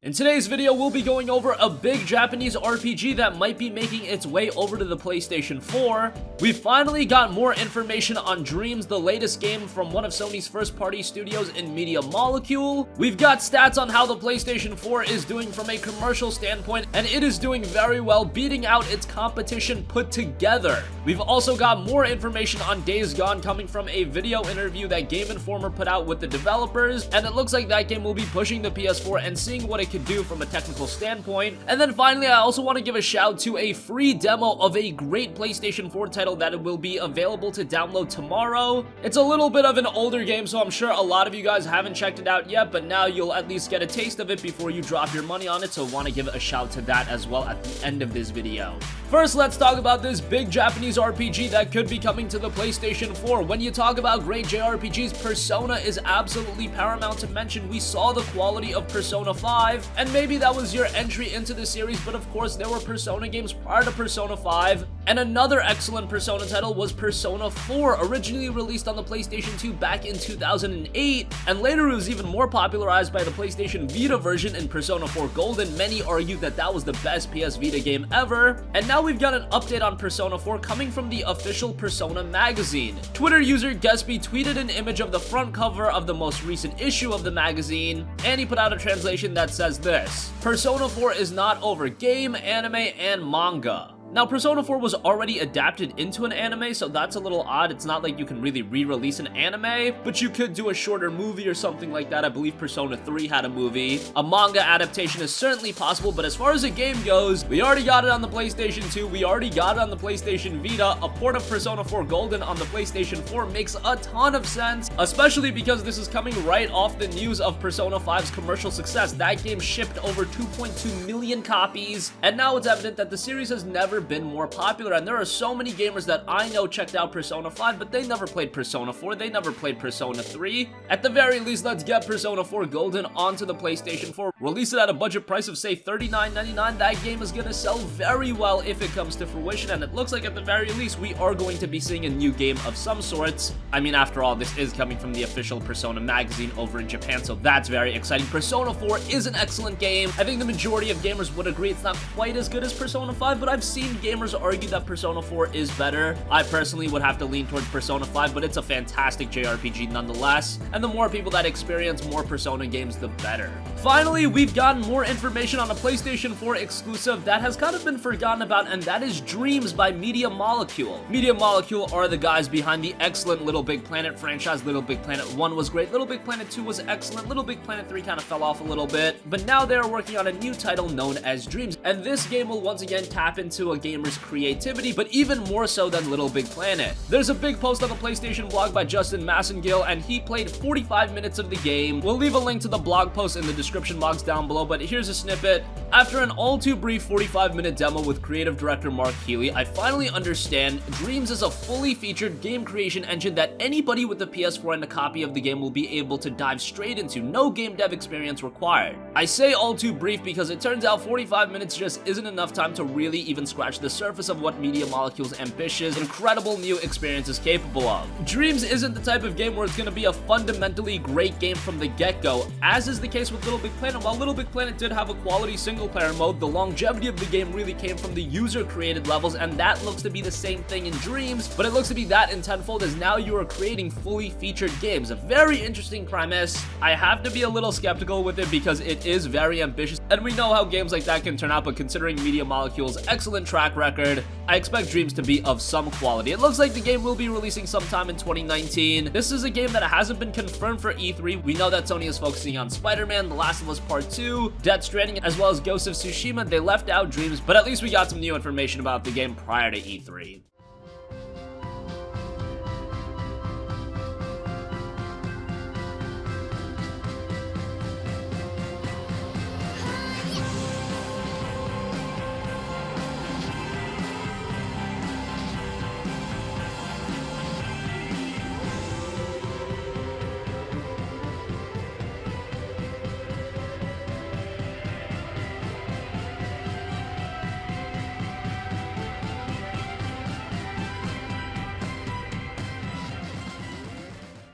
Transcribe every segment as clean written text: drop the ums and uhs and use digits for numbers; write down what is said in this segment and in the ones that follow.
In today's video, we'll be going over a big Japanese RPG that might be making its way over to the PlayStation 4. We finally got more information on Dreams, the latest game from one of Sony's first-party studios in Media Molecule. We've got stats on how the PlayStation 4 is doing from a commercial standpoint, and it is doing very well, beating out its competition put together. We've also got more information on Days Gone coming from a video interview that Game Informer put out with the developers, and it looks like that game will be pushing the PS4 and seeing what it could do from a technical standpoint. And then finally, I also want to give a shout to a free demo of a great PlayStation 4 title that it will be available to download tomorrow. It's a little bit of an older game, so I'm sure a lot of you guys haven't checked it out yet, but now you'll at least get a taste of it before you drop your money on it, so I want to give a shout to that as well at the end of this video. First, let's talk about this big Japanese RPG that could be coming to the PlayStation 4. When you talk about great JRPGs, Persona is absolutely paramount to mention. We saw the quality of Persona 5, and maybe that was your entry into the series, but of course there were Persona games prior to Persona 5, and another excellent Persona title was Persona 4, originally released on the PlayStation 2 back in 2008, and later it was even more popularized by the PlayStation Vita version in Persona 4 Golden. Many argue that that was the best PS Vita game ever, and now we've got an update on Persona 4 coming from the official Persona magazine. Twitter user Gatsby tweeted an image of the front cover of the most recent issue of the magazine, and he put out a translation that says this: Persona 4 is not over game, anime, and manga. Now, Persona 4 was already adapted into an anime, so that's a little odd. It's not like you can really re-release an anime, but you could do a shorter movie or something like that. I believe Persona 3 had a movie. A manga adaptation is certainly possible, but as far as a game goes, we already got it on the PlayStation 2, we already got it on the PlayStation Vita. A port of Persona 4 Golden on the PlayStation 4 makes a ton of sense, especially because this is coming right off the news of Persona 5's commercial success. That game shipped over 2.2 million copies, and now it's evident that the series has never been more popular, and there are so many gamers that I know checked out Persona 5, but they never played Persona 4, they never played Persona 3. At the very least, let's get Persona 4 Golden onto the PlayStation 4, release it at a budget price of say $39.99. That game is gonna sell very well if it comes to fruition, and it looks like at the very least we are going to be seeing a new game of some sorts. I mean, after all, this is coming from the official Persona magazine over in Japan, so that's very exciting. Persona 4 is an excellent game. I think the majority of gamers would agree it's not quite as good as Persona 5, but I've seen gamers argue that Persona 4 is better. I personally would have to lean towards Persona 5, but it's a fantastic JRPG nonetheless, and the more people that experience more Persona games, the better. Finally, we've gotten more information on a PlayStation 4 exclusive that has kind of been forgotten about, and that is Dreams by Media Molecule. Media Molecule are the guys behind the excellent Little Big Planet franchise. Little Big Planet 1 was great, Little Big Planet 2 was excellent, Little Big Planet 3 kind of fell off a little bit, but now they're working on a new title known as Dreams, and this game will once again tap into a gamer's creativity, but even more so than Little Big Planet. There's a big post on the PlayStation blog by Justin Massengill, and he played 45 minutes of the game. We'll leave a link to the blog post in the description box down below, but here's a snippet. After an all too brief 45-minute demo with creative director Mark Healy, I finally understand Dreams is a fully featured game creation engine that anybody with a PS4 and a copy of the game will be able to dive straight into. No game dev experience required. I say all too brief because it turns out 45 minutes just isn't enough time to really even scratch the surface of what Media Molecule's ambitious, incredible new experience is capable of. Dreams isn't the type of game where it's going to be a fundamentally great game from the get-go, as is the case with Little Big Planet. While Little Big Planet did have a quality single-player mode, the longevity of the game really came from the user-created levels, and that looks to be the same thing in Dreams, but it looks to be that in tenfold as now you are creating fully featured games. A very interesting premise. I have to be a little skeptical with it because it is very ambitious, and we know how games like that can turn out, but considering Media Molecule's excellent track record, I expect Dreams to be of some quality. It looks like the game will be releasing sometime in 2019. This is a game that hasn't been confirmed for E3. We know that Sony is focusing on Spider-Man, The Last of Us Part 2, Death Stranding, as well as Ghost of Tsushima. They left out Dreams, but at least we got some new information about the game prior to E3.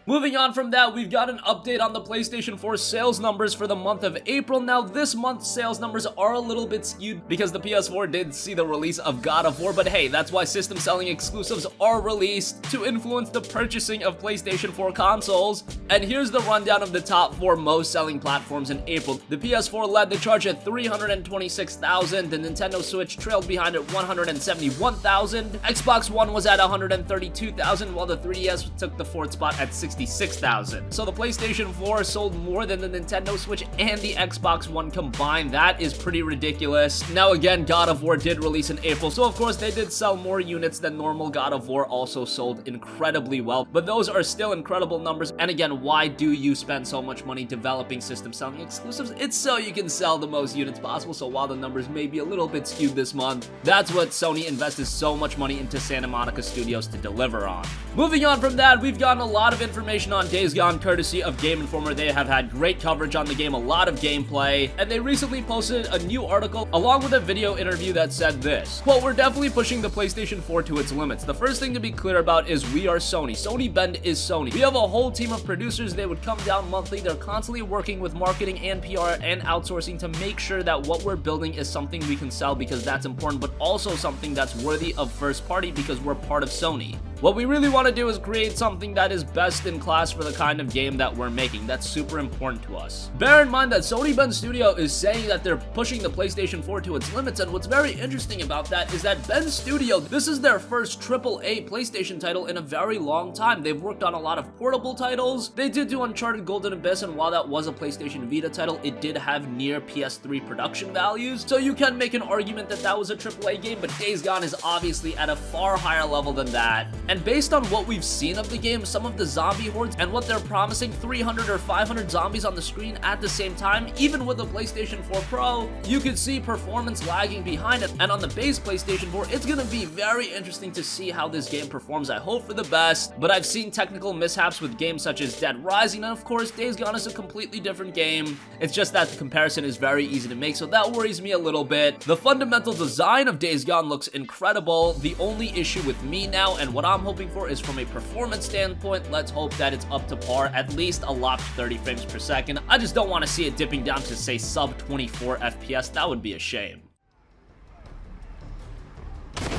Moving on from that, we've got an update on the PlayStation 4 sales numbers for the month of April. Now, this month's sales numbers are a little bit skewed because the PS4 did see the release of God of War, but hey, that's why system selling exclusives are released to influence the purchasing of PlayStation 4 consoles. And here's the rundown of the top 4 most selling platforms in April. The PS4 led the charge at 326,000, the Nintendo Switch trailed behind at 171,000, Xbox One was at 132,000, while the 3DS took the 4th spot at 66,000. So the PlayStation 4 sold more than the Nintendo Switch and the Xbox One combined. That is pretty ridiculous. Now again, God of War did release in April, so of course they did sell more units than normal. God of War also sold incredibly well, but those are still incredible numbers. And again, why do you spend so much money developing system selling exclusives? It's so you can sell the most units possible. So while the numbers may be a little bit skewed this month, that's what Sony invested so much money into Santa Monica Studios to deliver on. Moving on from that, we've gotten a lot of information on Days Gone courtesy of Game Informer. They have had great coverage on the game, a lot of gameplay, and they recently posted a new article along with a video interview that said this, quote, "We're definitely pushing the PlayStation 4 to its limits. The first thing to be clear about is we are Sony. Sony Bend is Sony. We have a whole team of producers. They would come down monthly. They're constantly working with marketing and PR and outsourcing to make sure that what we're building is something we can sell because that's important, but also something that's worthy of first party because we're part of Sony. What we really want to do is create something that is best in class for the kind of game that we're making. That's super important to us." Bear in mind that Sony Bend Studio is saying that they're pushing the PlayStation 4 to its limits, and what's very interesting about that is that Bend Studio, this is their first AAA PlayStation title in a very long time. They've worked on a lot of portable titles. They did do Uncharted Golden Abyss, and while that was a PlayStation Vita title, it did have near PS3 production values, so you can make an argument that that was a AAA game, but Days Gone is obviously at a far higher level than that. And based on what we've seen of the game, some of the zombie hordes, and what they're promising, 300 or 500 zombies on the screen at the same time, even with the PlayStation 4 Pro, you could see performance lagging behind it. And on the base PlayStation 4, it's gonna be very interesting to see how this game performs. I hope for the best, but I've seen technical mishaps with games such as Dead Rising, and of course, Days Gone is a completely different game. It's just that the comparison is very easy to make, so that worries me a little bit. The fundamental design of Days Gone looks incredible. The only issue with me now, and what I'm hoping for, is from a performance standpoint, let's hope that it's up to par, at least a locked 30 frames per second. I just don't want to see it dipping down to, say, sub 24 FPS. That would be a shame. Hell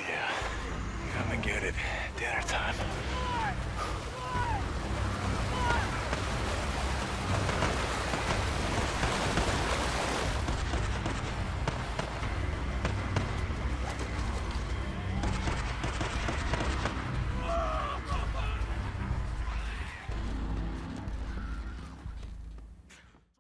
yeah. Come and get it. Dinner time.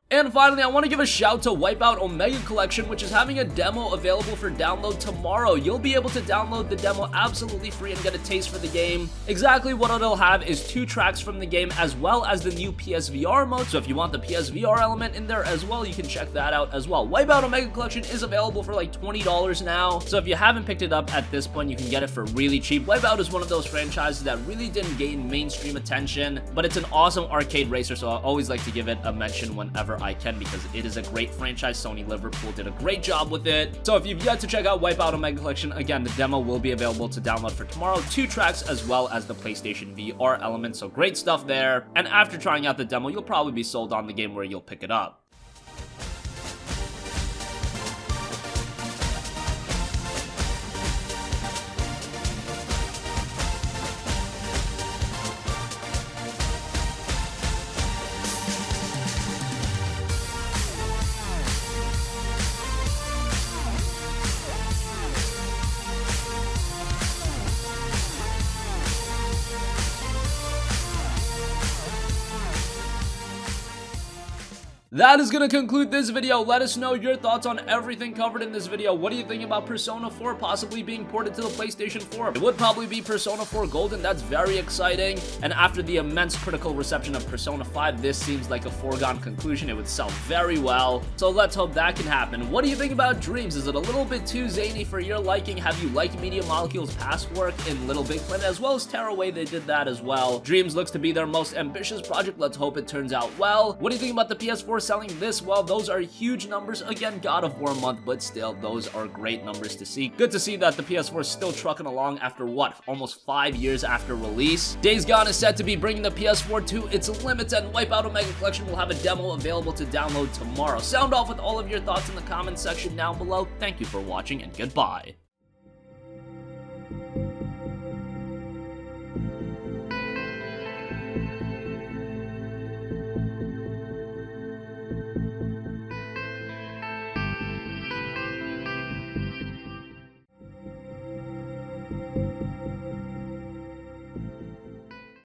And finally, I want to give a shout to Wipeout Omega Collection, which is having a demo available for download tomorrow. You'll be able to download the demo absolutely free and get a taste for the game. Exactly what it'll have is 2 tracks from the game, as well as the new PSVR mode. So if you want the PSVR element in there as well, you can check that out as well. Wipeout Omega Collection is available for like $20 now. So if you haven't picked it up at this point, you can get it for really cheap. Wipeout is one of those franchises that really didn't gain mainstream attention, but it's an awesome arcade racer, so I always like to give it a mention whenever I can because it is a great franchise. Sony Liverpool did a great job with it. So if you've yet to check out Wipeout Omega Collection, again, the demo will be available to download for tomorrow. 2 tracks as well as the PlayStation VR element. So great stuff there. And after trying out the demo, you'll probably be sold on the game where you'll pick it up. That is going to conclude this video. Let us know your thoughts on everything covered in this video. What do you think about Persona 4 possibly being ported to the PlayStation 4? It would probably be Persona 4 Golden. That's very exciting. And after the immense critical reception of Persona 5, this seems like a foregone conclusion. It would sell very well. So let's hope that can happen. What do you think about Dreams? Is it a little bit too zany for your liking? Have you liked Media Molecule's past work in Little Big Planet as well as Tearaway? They did that as well. Dreams looks to be their most ambitious project. Let's hope it turns out well. What do you think about the PS4 selling this well, those are huge numbers. Again, God of War a month, but still, those are great numbers to see. Good to see that the PS4 is still trucking along after what, almost 5 years after release. Days Gone is said to be bringing the PS4 to its limits, and Wipeout Omega Collection will have a demo available to download tomorrow. Sound off with all of your thoughts in the comments section down below. Thank you for watching, and goodbye.